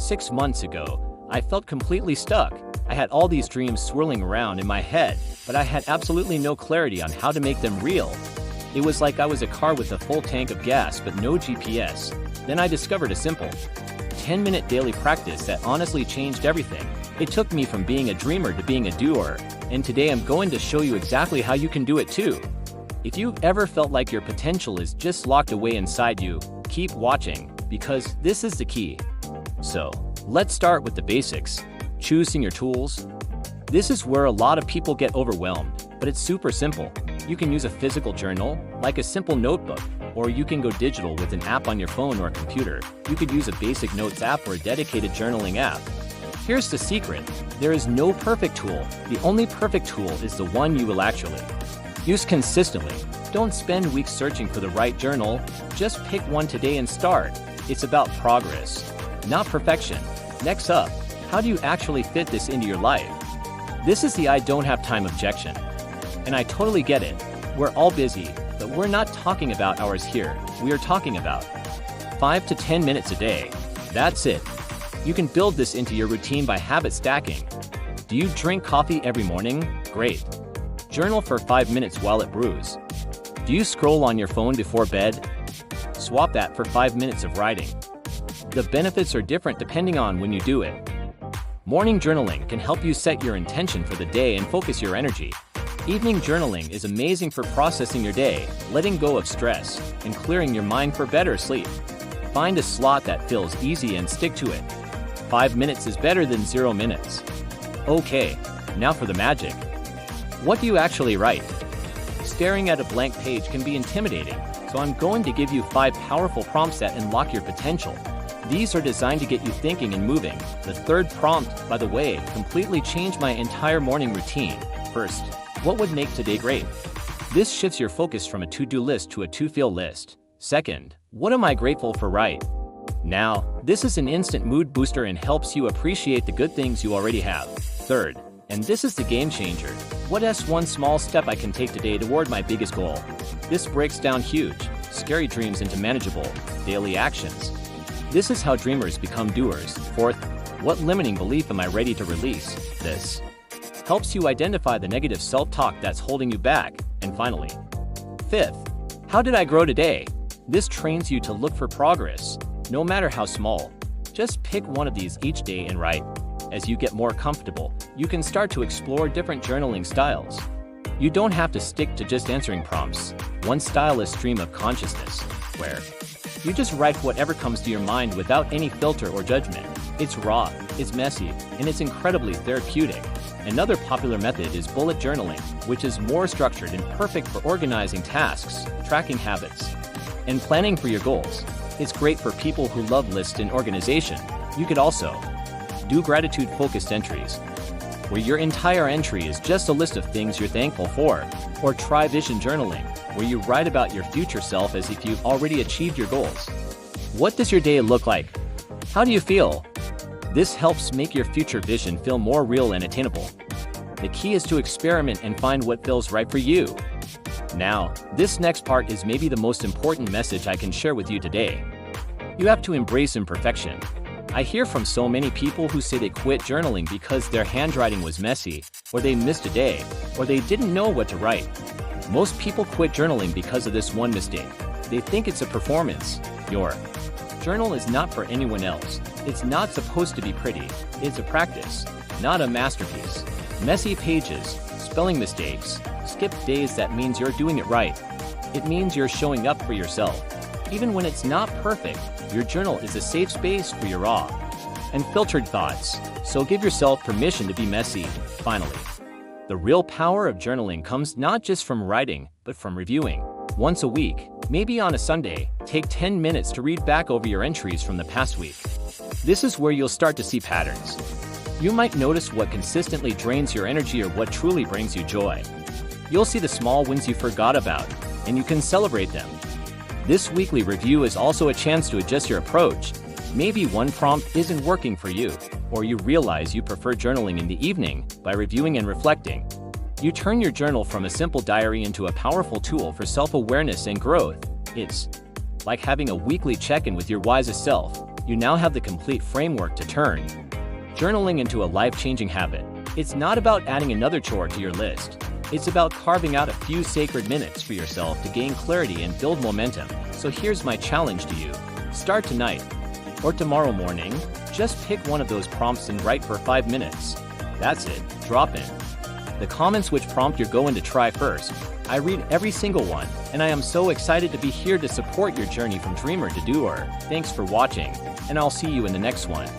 6 months ago, I felt completely stuck. I had all these dreams swirling around in my head, but I had absolutely no clarity on how to make them real. It was like I was a car with a full tank of gas but no GPS. Then I discovered a simple 10-minute daily practice that honestly changed everything. It took me from being a dreamer to being a doer, and today I'm going to show you exactly how you can do it too. If you've ever felt like your potential is just locked away inside you, keep watching, because this is the key. So, let's start with the basics. Choosing your tools. This is where a lot of people get overwhelmed, but it's super simple. You can use a physical journal, like a simple notebook, or you can go digital with an app on your phone or computer. You could use a basic notes app or a dedicated journaling app. Here's the secret. There is no perfect tool. The only perfect tool is the one you will actually use consistently. Don't spend weeks searching for the right journal. Just pick one today and start. It's about progress, not perfection. Next up, how do you actually fit this into your life? This is the I don't have time objection. And I totally get it. We're all busy, but we're not talking about hours here. We are talking about 5 to 10 minutes a day. That's it. You can build this into your routine by habit stacking. Do you drink coffee every morning? Great. Journal for 5 minutes while it brews. Do you scroll on your phone before bed? Swap that for 5 minutes of writing. The benefits are different depending on when you do it. Morning journaling can help you set your intention for the day and focus your energy. Evening journaling is amazing for processing your day, letting go of stress, and clearing your mind for better sleep. Find a slot that feels easy and stick to it. 5 minutes is better than 0 minutes. Okay, now for the magic. What do you actually write? Staring at a blank page can be intimidating, so I'm going to give you 5 powerful prompts that unlock your potential. These are designed to get you thinking and moving. The third prompt, by the way, completely changed my entire morning routine. First, what would make today great? This shifts your focus from a to-do list to a to-feel list. Second, what am I grateful for right now? This is an instant mood booster and helps you appreciate the good things you already have. Third, and this is the game changer, what is one small step I can take today toward my biggest goal? This breaks down huge, scary dreams into manageable, daily actions. This is how dreamers become doers. Fourth, what limiting belief am I ready to release? This helps you identify the negative self-talk that's holding you back. And finally, fifth, how did I grow today? This trains you to look for progress, no matter how small. Just pick one of these each day and write. As you get more comfortable, you can start to explore different journaling styles. You don't have to stick to just answering prompts. One style is stream of consciousness, where you just write whatever comes to your mind without any filter or judgment. It's raw, it's messy, and it's incredibly therapeutic. Another popular method is bullet journaling, which is more structured and perfect for organizing tasks, tracking habits, and planning for your goals. It's great for people who love lists and organization. You could also do gratitude-focused entries, where your entire entry is just a list of things you're thankful for. Or try vision journaling, where you write about your future self as if you've already achieved your goals. What does your day look like? How do you feel? This helps make your future vision feel more real and attainable. The key is to experiment and find what feels right for you. Now, this next part is maybe the most important message I can share with you today. You have to embrace imperfection. I hear from so many people who say they quit journaling because their handwriting was messy, or they missed a day, or they didn't know what to write. Most people quit journaling because of this one mistake. They think it's a performance. Your journal is not for anyone else. It's not supposed to be pretty. It's a practice, not a masterpiece. Messy pages, spelling mistakes, skipped days, that means you're doing it right. It means you're showing up for yourself. Even when it's not perfect, your journal is a safe space for your raw and filtered thoughts. So give yourself permission to be messy. Finally, the real power of journaling comes not just from writing, but from reviewing. Once a week, maybe on a Sunday, take 10 minutes to read back over your entries from the past week. This is where you'll start to see patterns. You might notice what consistently drains your energy or what truly brings you joy. You'll see the small wins you forgot about, and you can celebrate them. This weekly review is also a chance to adjust your approach. Maybe one prompt isn't working for you, or you realize you prefer journaling in the evening. By reviewing and reflecting, you turn your journal from a simple diary into a powerful tool for self-awareness and growth. It's like having a weekly check-in with your wisest self. You now have the complete framework to turn journaling into a life-changing habit. It's not about adding another chore to your list. It's about carving out a few sacred minutes for yourself to gain clarity and build momentum. So here's my challenge to you. Start tonight or tomorrow morning. Just pick one of those prompts and write for 5 minutes. That's it. Drop in the comments which prompt you're going to try first. I read every single one, and I am so excited to be here to support your journey from dreamer to doer. Thanks for watching, and I'll see you in the next one.